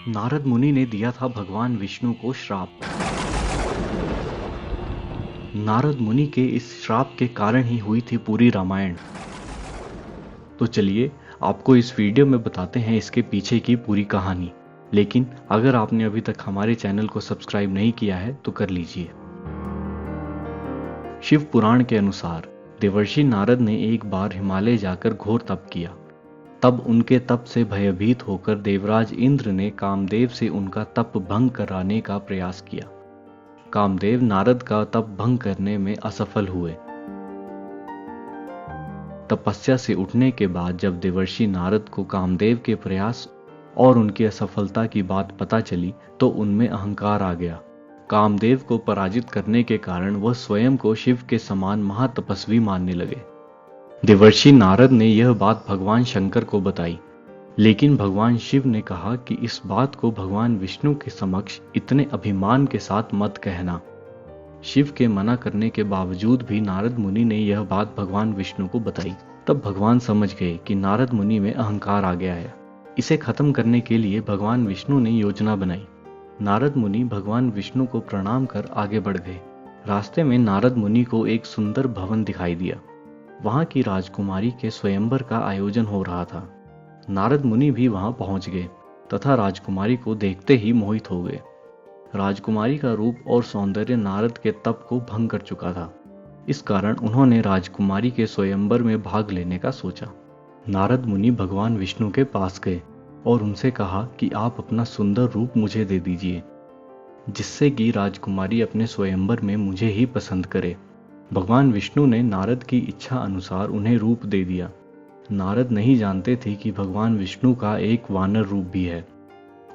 नारद मुनि ने दिया था भगवान विष्णु को श्राप। नारद मुनि के इस श्राप के कारण ही हुई थी पूरी रामायण। तो चलिए आपको इस वीडियो में बताते हैं इसके पीछे की पूरी कहानी। लेकिन अगर आपने अभी तक हमारे चैनल को सब्सक्राइब नहीं किया है तो कर लीजिए। शिव पुराण के अनुसार देवर्षि नारद ने एक बार हिमालय जाकर घोर तप किया। तब उनके तप से भयभीत होकर देवराज इंद्र ने कामदेव से उनका तप भंग कराने का प्रयास किया। कामदेव नारद का तप भंग करने में असफल हुए। तपस्या से उठने के बाद जब देवर्षि नारद को कामदेव के प्रयास और उनकी असफलता की बात पता चली तो उनमें अहंकार आ गया। कामदेव को पराजित करने के कारण वह स्वयं को शिव के समान महातपस्वी मानने लगे। देवर्षि नारद ने यह बात भगवान शंकर को बताई, लेकिन भगवान शिव ने कहा कि इस बात को भगवान विष्णु के समक्ष इतने अभिमान के साथ मत कहना। शिव के मना करने के बावजूद भी नारद मुनि ने यह बात भगवान विष्णु को बताई। तब भगवान समझ गए कि नारद मुनि में अहंकार आ गया है। इसे खत्म करने के लिए भगवान विष्णु ने योजना बनाई। नारद मुनि भगवान विष्णु को प्रणाम कर आगे बढ़ गए। रास्ते में नारद मुनि को एक सुंदर भवन दिखाई दिया। वहां की राजकुमारी के स्वयंवर का आयोजन हो रहा था। नारद मुनि भी वहां पहुंच गए तथा राजकुमारी को देखते ही मोहित हो गए। राजकुमारी का रूप और सौंदर्य नारद के तप को भंग कर चुका था। इस कारण उन्होंने राजकुमारी के स्वयंवर में भाग लेने का सोचा। नारद मुनि भगवान विष्णु के पास गए और उनसे कहा कि आप अपना सुंदर रूप मुझे दे दीजिए, जिससे कि राजकुमारी अपने स्वयंवर में मुझे ही पसंद करे। भगवान विष्णु ने नारद की इच्छा अनुसार उन्हें रूप दे दिया। नारद नहीं जानते थे कि भगवान विष्णु का एक वानर रूप भी है।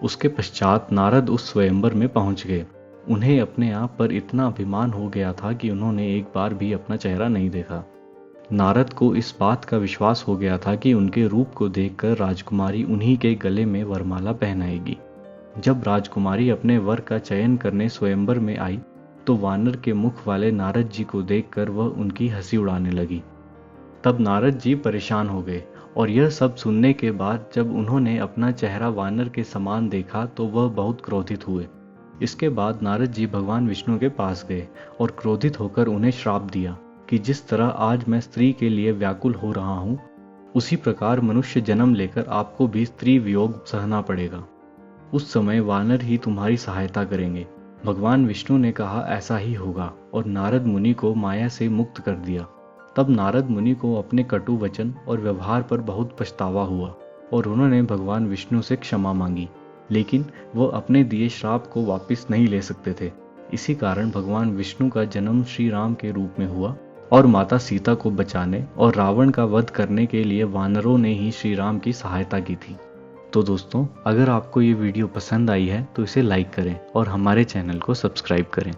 उसके पश्चात नारद उस स्वयंवर में पहुंच गए। उन्हें अपने आप पर इतना अभिमान हो गया था कि उन्होंने एक बार भी अपना चेहरा नहीं देखा। नारद को इस बात का विश्वास हो गया था कि उनके रूप को देखकर राजकुमारी उन्हीं के गले में वरमाला पहनाएगी। जब राजकुमारी अपने वर का चयन करने स्वयंवर में आई तो वानर के मुख वाले नारद जी को देखकर वह उनकी हंसी उड़ाने लगी। तब नारद जी परेशान हो गए और यह सब सुनने के बाद जब उन्होंने अपना चेहरा वानर के समान देखा तो वह बहुत क्रोधित हुए। इसके बाद नारद जी भगवान विष्णु के पास गए और क्रोधित होकर उन्हें श्राप दिया कि जिस तरह आज मैं स्त्री के लिए व्याकुल हो रहा हूँ, उसी प्रकार मनुष्य जन्म लेकर आपको भी स्त्री वियोग सहना पड़ेगा। उस समय वानर ही तुम्हारी सहायता करेंगे। भगवान विष्णु ने कहा ऐसा ही होगा और नारद मुनि को माया से मुक्त कर दिया। तब नारद मुनि को अपने कटु वचन और व्यवहार पर बहुत पछतावा हुआ और उन्होंने भगवान विष्णु से क्षमा मांगी, लेकिन वह अपने दिए श्राप को वापस नहीं ले सकते थे। इसी कारण भगवान विष्णु का जन्म श्री राम के रूप में हुआ और माता सीता को बचाने और रावण का वध करने के लिए वानरों ने ही श्री राम की सहायता की थी। तो दोस्तों, अगर आपको ये वीडियो पसंद आई है तो इसे लाइक करें और हमारे चैनल को सब्सक्राइब करें।